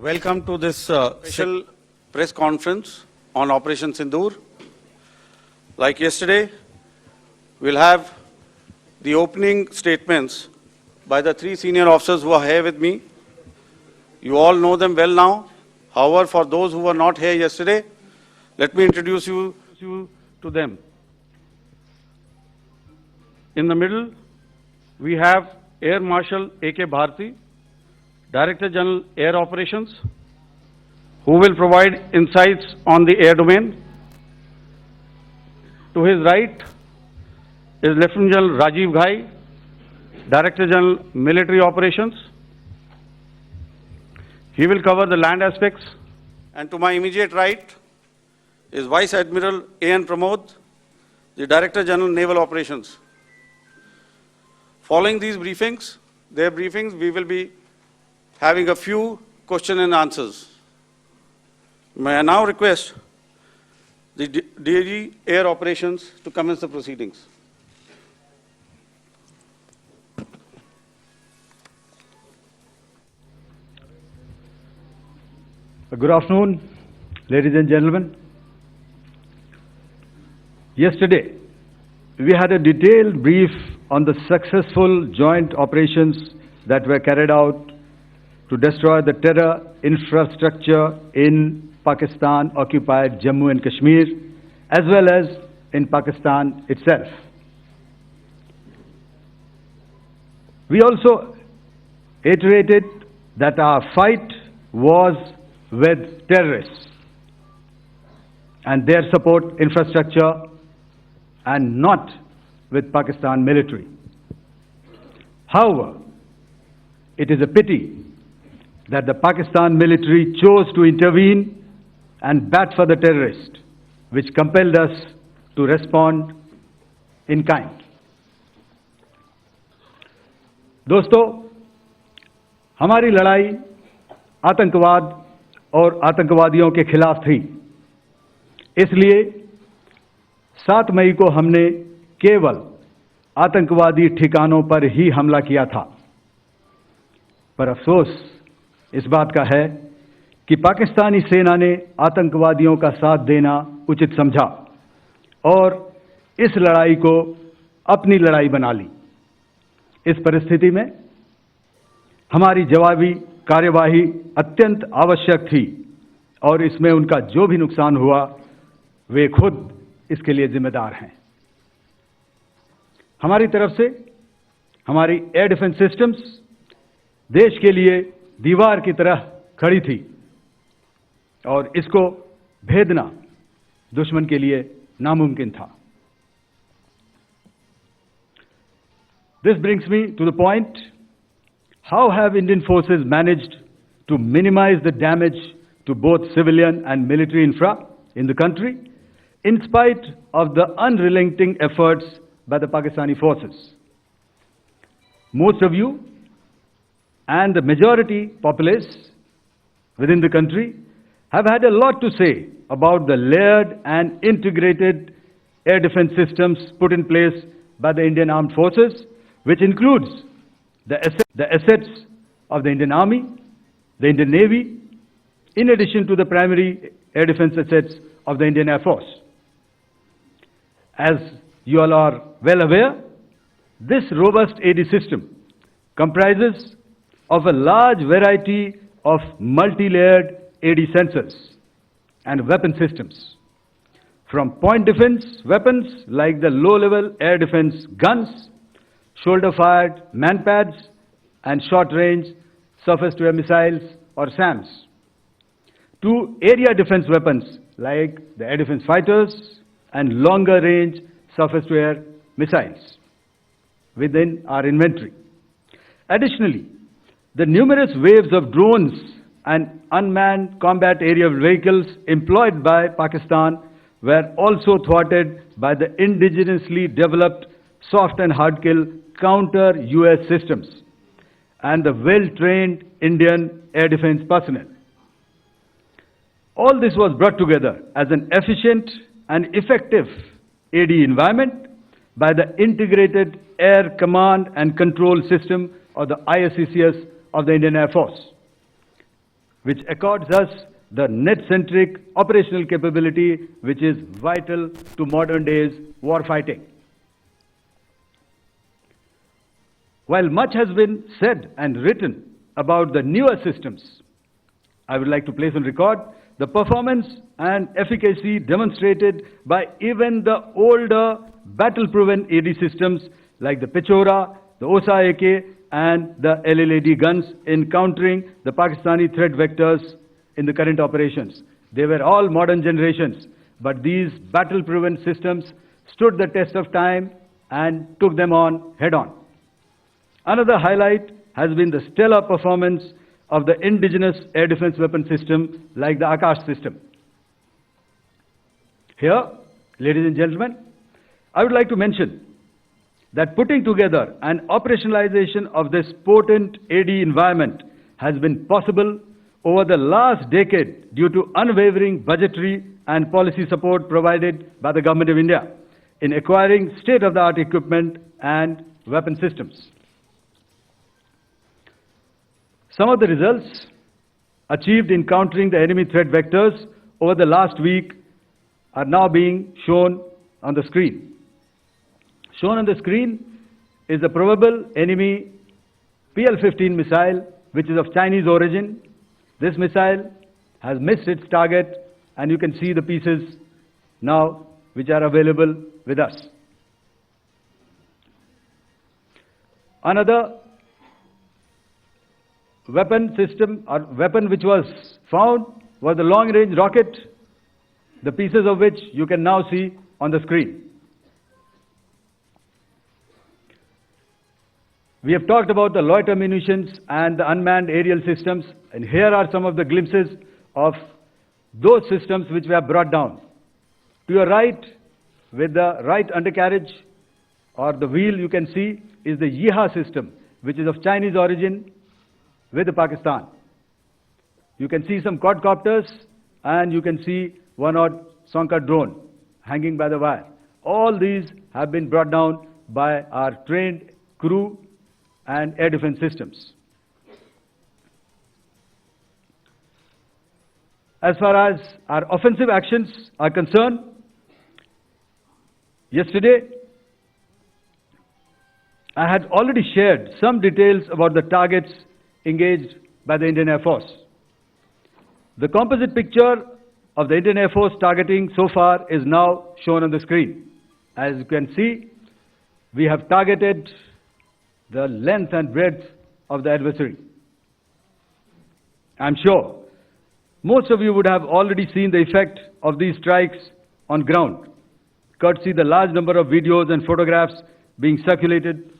Welcome to this special press conference on Operation Sindur. Like yesterday, we'll have the opening statements by the three senior officers who are here with me. You all know them well now. However, for those who were not here yesterday, let me introduce you to them. In the middle, we have Air Marshal A.K. Bharti, Director General Air Operations, who will provide insights on the air domain. To his right is Lieutenant General Rajiv Ghai, Director General Military Operations. He will cover the land aspects. And to my immediate right is Vice Admiral A.N. Pramod, the Director General Naval Operations. Following these briefings, we will be having a few question and answers. May I now request the DG Air Operations to commence the proceedings. Good afternoon, ladies and gentlemen. Yesterday, we had a detailed brief on the successful joint operations that were carried out to destroy the terror infrastructure in Pakistan-occupied Jammu and Kashmir, as well as in Pakistan itself. We also iterated that our fight was with terrorists and their support infrastructure and not with Pakistan military. However, it is a pity that the Pakistan military chose to intervene and bat for the terrorist, which compelled us to respond in kind. दोस्तों, हमारी लड़ाई आतंकवाद और आतंकवादियों के खिलाफ थी। इसलिए 7 मई को हमने केवल आतंकवादी ठिकानों पर ही हमला किया था। पर अफसोस इस बात का है कि पाकिस्तानी सेना ने आतंकवादियों का साथ देना उचित समझा और इस लड़ाई को अपनी लड़ाई बना ली। इस परिस्थिति में हमारी जवाबी कार्यवाही अत्यंत आवश्यक थी और इसमें उनका जो भी नुकसान हुआ, वे खुद इसके लिए जिम्मेदार हैं। हमारी तरफ से हमारी एयर डिफेंस सिस्टम्स देश के लिए दीवार की तरह खड़ी थी और इसको भेदना दुश्मन के लिए नामुमकिन था। This brings me to the point, how have Indian forces managed to minimize the damage to both civilian and military infra in the country, in spite of the unrelenting efforts by the Pakistani forces? Most of you and the majority populace within the country have had a lot to say about the layered and integrated air defense systems put in place by the Indian Armed Forces, which includes the assets of the Indian Army, the Indian Navy, in addition to the primary air defense assets of the Indian Air Force. As you all are well aware, this robust AD system comprises of a large variety of multi-layered AD sensors and weapon systems, from point defense weapons like the low-level air defense guns, shoulder-fired man-pads, and short-range surface-to-air missiles or SAMs, to area defense weapons like the air defense fighters and longer-range surface-to-air missiles within our inventory. Additionally, the numerous waves of drones and unmanned combat aerial vehicles employed by Pakistan were also thwarted by the indigenously developed soft and hard kill counter-US systems and the well-trained Indian air defense personnel. All this was brought together as an efficient and effective AD environment by the Integrated Air Command and Control System, or the ISCCS, of the Indian Air Force. which accords us the net-centric operational capability which is vital to modern days war fighting. While much has been said and written about the newer systems, I would like to place on record the performance and efficacy demonstrated by even the older battle-proven AD systems like the Pechora, the Osa AK and the LLAD guns in countering the Pakistani threat vectors in the current operations. They were all modern generations, but these battle-proven systems stood the test of time and took them on head-on. Another highlight has been the stellar performance of the indigenous air defense weapon system like the Akash system. Here, ladies and gentlemen, I would like to mention that putting together an operationalization of this potent AD environment has been possible over the last decade due to unwavering budgetary and policy support provided by the Government of India in acquiring state-of-the-art equipment and weapon systems. Some of the results achieved in countering the enemy threat vectors over the last week are now being shown on the screen. Shown on the screen is the probable enemy PL-15 missile, which is of Chinese origin. This missile has missed its target, and you can see the pieces now which are available with us. Another weapon system or weapon which was found was the long-range rocket, the pieces of which you can now see on the screen. We have talked about the loiter munitions and the unmanned aerial systems, and here are some of the glimpses of those systems which we have brought down. To your right, with the right undercarriage or the wheel, you can see is the Yeeha system, which is of Chinese origin with Pakistan. You can see some quadcopters and you can see one odd Sonka drone hanging by the wire. All these have been brought down by our trained crew and air defense systems. As far as our offensive actions are concerned, yesterday I had already shared some details about the targets engaged by the Indian Air Force. The composite picture of the Indian Air Force targeting so far is now shown on the screen. As you can see, we have targeted the length and breadth of the adversary. I'm sure most of you would have already seen the effect of these strikes on ground, courtesy the large number of videos and photographs being circulated